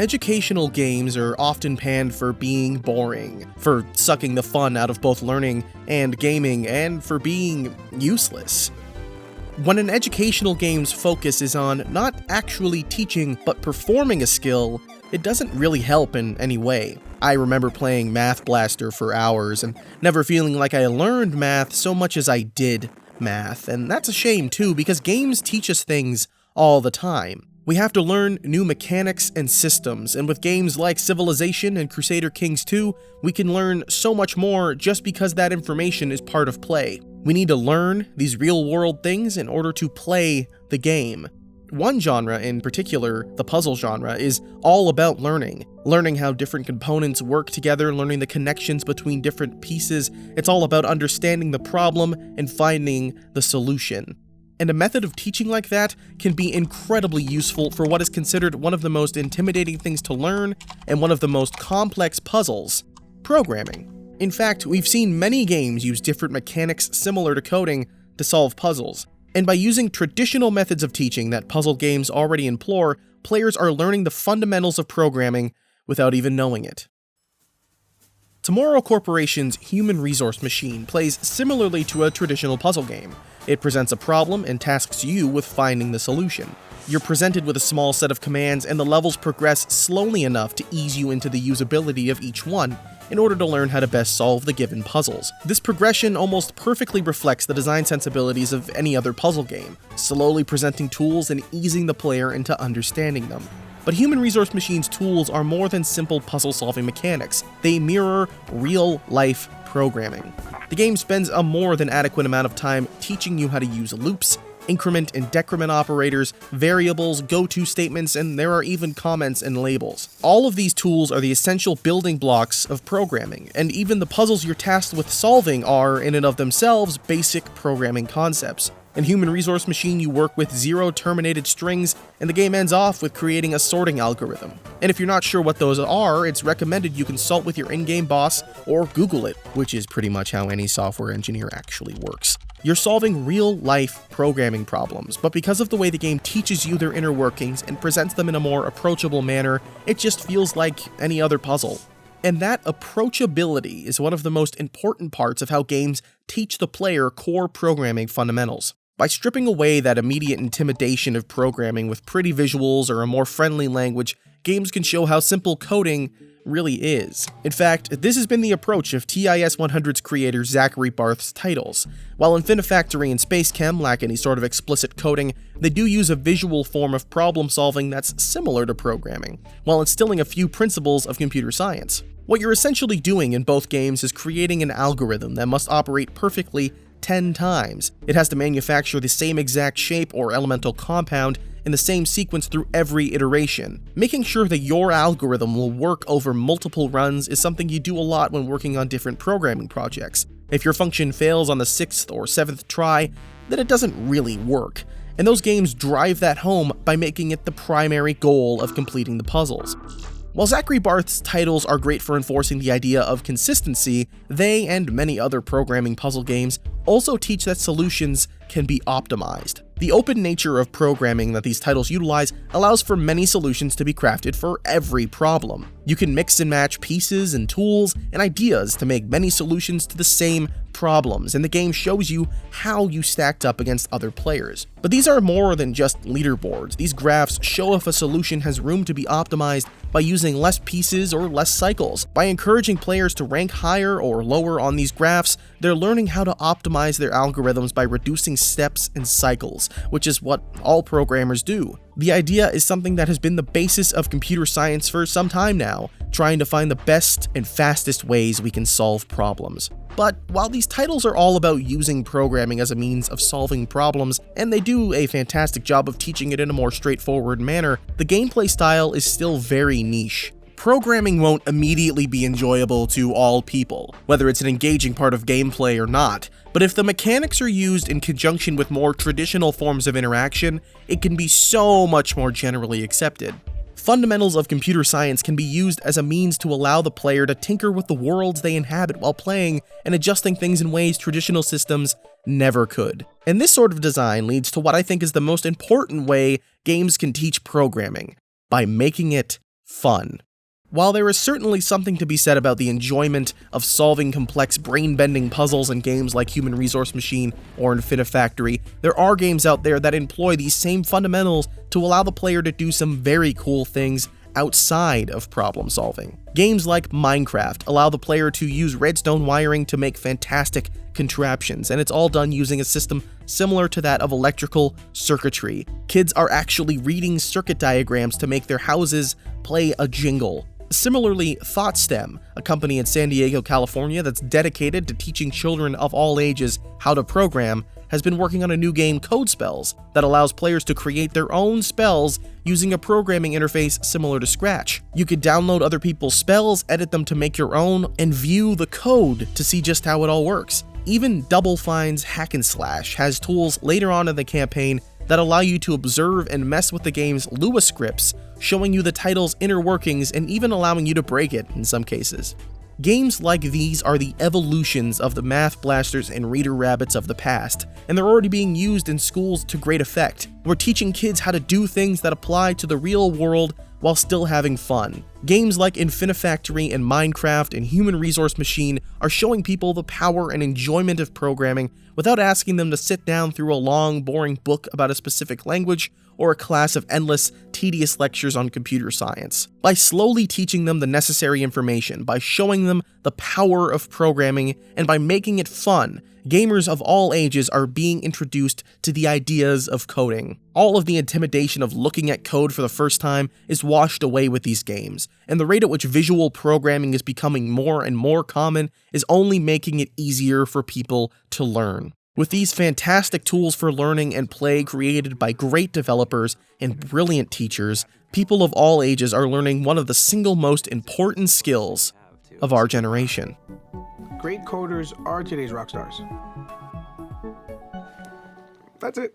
educational games are often panned for being boring, for sucking the fun out of both learning and gaming, and for being useless. When an educational game's focus is on not actually teaching but performing a skill, it doesn't really help in any way. I remember playing Math Blaster for hours and never feeling like I learned math so much as I did math, and that's a shame too, because games teach us things all the time. We have to learn new mechanics and systems, and with games like Civilization and Crusader Kings 2, we can learn so much more just because that information is part of play. We need to learn these real-world things in order to play the game. One genre in particular, the puzzle genre, is all about learning. Learning how different components work together, learning the connections between different pieces. It's all about understanding the problem and finding the solution. And a method of teaching like that can be incredibly useful for what is considered one of the most intimidating things to learn and one of the most complex puzzles: programming. In fact, we've seen many games use different mechanics similar to coding to solve puzzles. And by using traditional methods of teaching that puzzle games already employ, players are learning the fundamentals of programming without even knowing it. Tomorrow Corporation's human resource machine plays similarly to a traditional puzzle game. It presents a problem and tasks you with finding the solution. You're presented with a small set of commands, and the levels progress slowly enough to ease you into the usability of each one in order to learn how to best solve the given puzzles. This progression almost perfectly reflects the design sensibilities of any other puzzle game, slowly presenting tools and easing the player into understanding them. But Human Resource Machine's tools are more than simple puzzle-solving mechanics. They mirror real-life programming. The game spends a more than adequate amount of time teaching you how to use loops, increment and decrement operators, variables, go-to statements, and there are even comments and labels. All of these tools are the essential building blocks of programming, and even the puzzles you're tasked with solving are, in and of themselves, basic programming concepts. In Human Resource Machine, you work with 0 terminated strings, and the game ends off with creating a sorting algorithm. And if you're not sure what those are, it's recommended you consult with your in-game boss or Google it, which is pretty much how any software engineer actually works. You're solving real-life programming problems, but because of the way the game teaches you their inner workings and presents them in a more approachable manner, it just feels like any other puzzle. And that approachability is one of the most important parts of how games teach the player core programming fundamentals. By stripping away that immediate intimidation of programming with pretty visuals or a more friendly language, games can show how simple coding really is. In fact, this has been the approach of TIS 100's creator Zachary Barth's titles. While Infinifactory and SpaceChem lack any sort of explicit coding, they do use a visual form of problem solving that's similar to programming, while instilling a few principles of computer science. What you're essentially doing in both games is creating an algorithm that must operate perfectly 10 times. It has to manufacture the same exact shape or elemental compound in the same sequence through every iteration. Making sure that your algorithm will work over multiple runs is something you do a lot when working on different programming projects. If your function fails on the 6th or 7th try, then it doesn't really work. And those games drive that home by making it the primary goal of completing the puzzles. While Zachary Barth's titles are great for enforcing the idea of consistency, they and many other programming puzzle games also teach that solutions can be optimized. The open nature of programming that these titles utilize allows for many solutions to be crafted for every problem. You can mix and match pieces and tools and ideas to make many solutions to the same problems, and the game shows you how you stacked up against other players. But these are more than just leaderboards. These graphs show if a solution has room to be optimized by using less pieces or less cycles. By encouraging players to rank higher or lower on these graphs, they're learning how to optimize their algorithms by reducing steps and cycles, which is what all programmers do. The idea is something that has been the basis of computer science for some time now, trying to find the best and fastest ways we can solve problems. But while these titles are all about using programming as a means of solving problems, and they do a fantastic job of teaching it in a more straightforward manner, the gameplay style is still very niche. Programming won't immediately be enjoyable to all people, whether it's an engaging part of gameplay or not, but if the mechanics are used in conjunction with more traditional forms of interaction, it can be so much more generally accepted. Fundamentals of computer science can be used as a means to allow the player to tinker with the worlds they inhabit while playing and adjusting things in ways traditional systems never could. And this sort of design leads to what I think is the most important way games can teach programming, by making it fun. While there is certainly something to be said about the enjoyment of solving complex brain-bending puzzles in games like Human Resource Machine or Infinifactory, there are games out there that employ these same fundamentals to allow the player to do some very cool things outside of problem solving. Games like Minecraft allow the player to use redstone wiring to make fantastic contraptions, and it's all done using a system similar to that of electrical circuitry. Kids are actually reading circuit diagrams to make their houses play a jingle. Similarly, ThoughtSTEM, a company in San Diego, California that's dedicated to teaching children of all ages how to program, has been working on a new game, CodeSpells, that allows players to create their own spells using a programming interface similar to Scratch. You could download other people's spells, edit them to make your own, and view the code to see just how it all works. Even Double Fine's Hack and Slash has tools later on in the campaign that allow you to observe and mess with the game's Lua scripts, showing you the title's inner workings and even allowing you to break it in some cases. Games like these are the evolutions of the Math Blasters and Reader Rabbits of the past, and they're already being used in schools to great effect. We're teaching kids how to do things that apply to the real world while still having fun. Games like Infinifactory and Minecraft and Human Resource Machine are showing people the power and enjoyment of programming without asking them to sit down through a long, boring book about a specific language or a class of endless, tedious lectures on computer science. By slowly teaching them the necessary information, by showing them the power of programming, and by making it fun, gamers of all ages are being introduced to the ideas of coding. All of the intimidation of looking at code for the first time is washed away with these games, and the rate at which visual programming is becoming more and more common is only making it easier for people to learn. With these fantastic tools for learning and play created by great developers and brilliant teachers, people of all ages are learning one of the single most important skills of our generation. Great coders are today's rock stars. That's it.